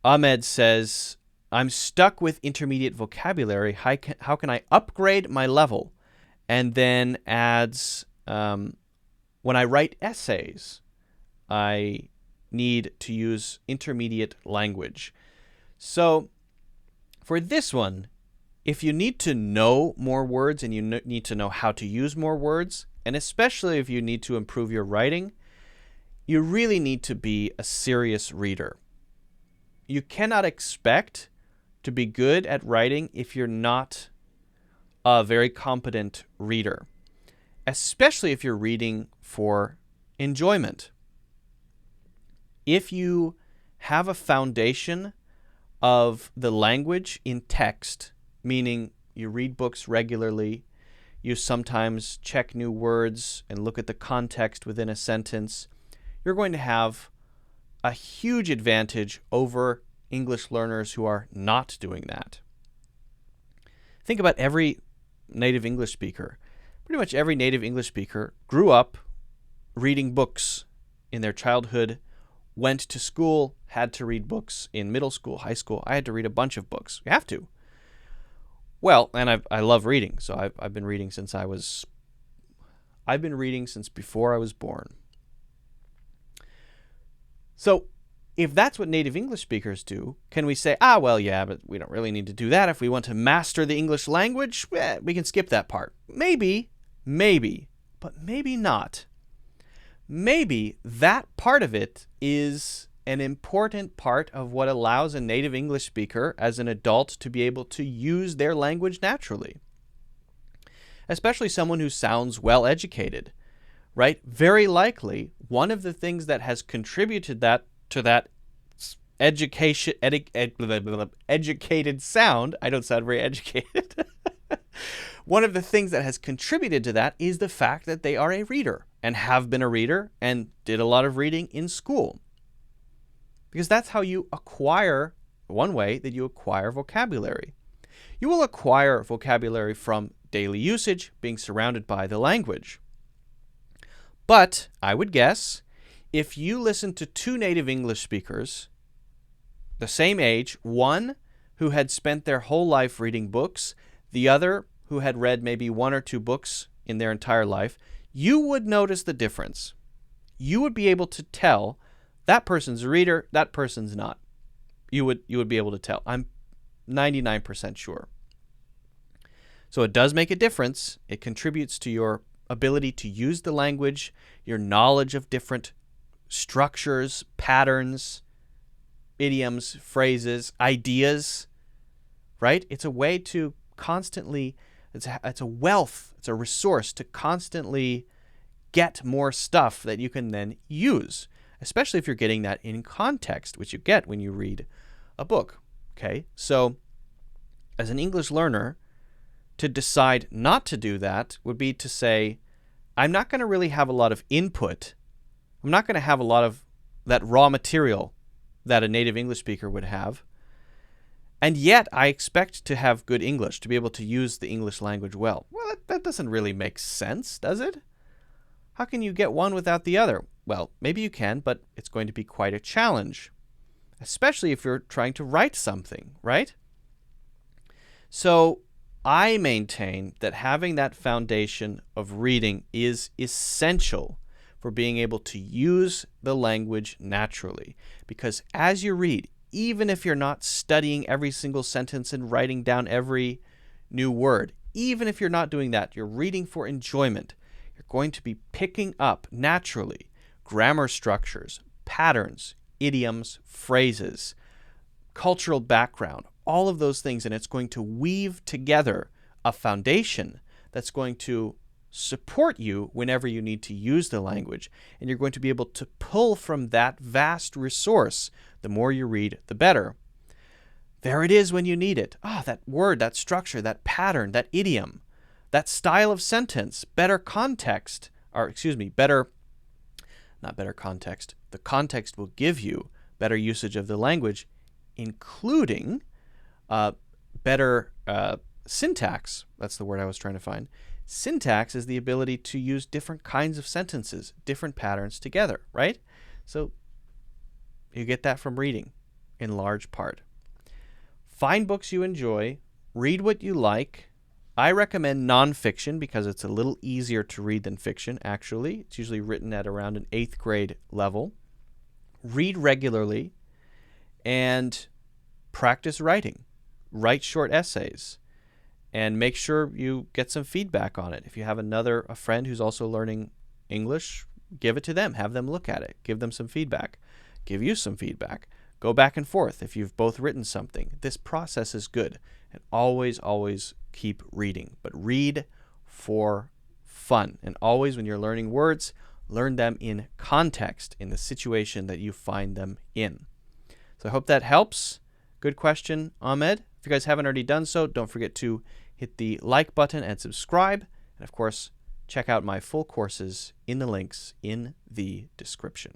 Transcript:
Ahmed says, I'm stuck with intermediate vocabulary. How can I upgrade my level? And then adds, when I write essays, I need to use intermediate language. So for this one, if you need to know more words and you need to know how to use more words, and especially if you need to improve your writing, you really need to be a serious reader. You cannot expect to be good at writing if you're not a very competent reader, especially if you're reading for enjoyment. If you have a foundation of the language in text, meaning you read books regularly, you sometimes check new words and look at the context within a sentence, you're going to have a huge advantage over English learners who are not doing that. Think about every native English speaker. Pretty much every native English speaker grew up reading books in their childhood, went to school, had to read books in middle school, high school. I had to read a bunch of books. You have to. Well, and I love reading, so I've been reading since before I was born. So if that's what native English speakers do, can we say, well, yeah, but we don't really need to do that. If we want to master the English language, we can skip that part. Maybe, but maybe not. Maybe that part of it is an important part of what allows a native English speaker as an adult to be able to use their language naturally. Especially someone who sounds well educated, right? Very likely, one of the things that has contributed to that educated sound, I don't sound very educated. One of the things that has contributed to that is the fact that they are a reader and have been a reader and did a lot of reading in school. Because that's how you acquire, one way that you acquire vocabulary. You will acquire vocabulary from daily usage, being surrounded by the language. But I would guess if you listen to two native English speakers, the same age, one who had spent their whole life reading books, the other who had read maybe one or two books in their entire life, you would notice the difference. You would be able to tell that person's a reader, that person's not. You would be able to tell. I'm 99% sure. So it does make a difference. It contributes to your ability to use the language, your knowledge of different structures, patterns, idioms, phrases, ideas, right? It's a way to constantly, it's a wealth, it's a resource to constantly get more stuff that you can then use, especially if you're getting that in context, which you get when you read a book, okay? So as an English learner, to decide not to do that would be to say, I'm not going to really have a lot of input. I'm not going to have a lot of that raw material that a native English speaker would have. And yet I expect to have good English, to be able to use the English language well. Well, that doesn't really make sense, does it? How can you get one without the other? Well, maybe you can, but it's going to be quite a challenge, especially if you're trying to write something, right? So I maintain that having that foundation of reading is essential for being able to use the language naturally. Because as you read, even if you're not studying every single sentence and writing down every new word, even if you're not doing that, you're reading for enjoyment, you're going to be picking up naturally grammar structures, patterns, idioms, phrases, cultural background, all of those things, and it's going to weave together a foundation that's going to support you whenever you need to use the language, and you're going to be able to pull from that vast resource. The more you read, the better. There it is when you need it. That word, that structure, that pattern, that idiom, that style of sentence, better context, not better context. The context will give you better usage of the language, including better syntax. That's the word I was trying to find. Syntax is the ability to use different kinds of sentences, different patterns together, right? So you get that from reading. in large part. Find books you enjoy, read what you like. I recommend nonfiction because it's a little easier to read than fiction, actually. It's usually written at around an 8th grade level. Read regularly and practice writing. Write short essays and make sure you get some feedback on it. If you have a friend who's also learning English, give it to them. Have them look at it. Give them some feedback. Give you some feedback. Go back and forth if you've both written something. This process is good. And always, always keep reading. But read for fun. And always when you're learning words, learn them in context, in the situation that you find them in. So I hope that helps. Good question, Ahmed. If you guys haven't already done so, don't forget to hit the like button and subscribe. And of course, check out my full courses in the links in the description.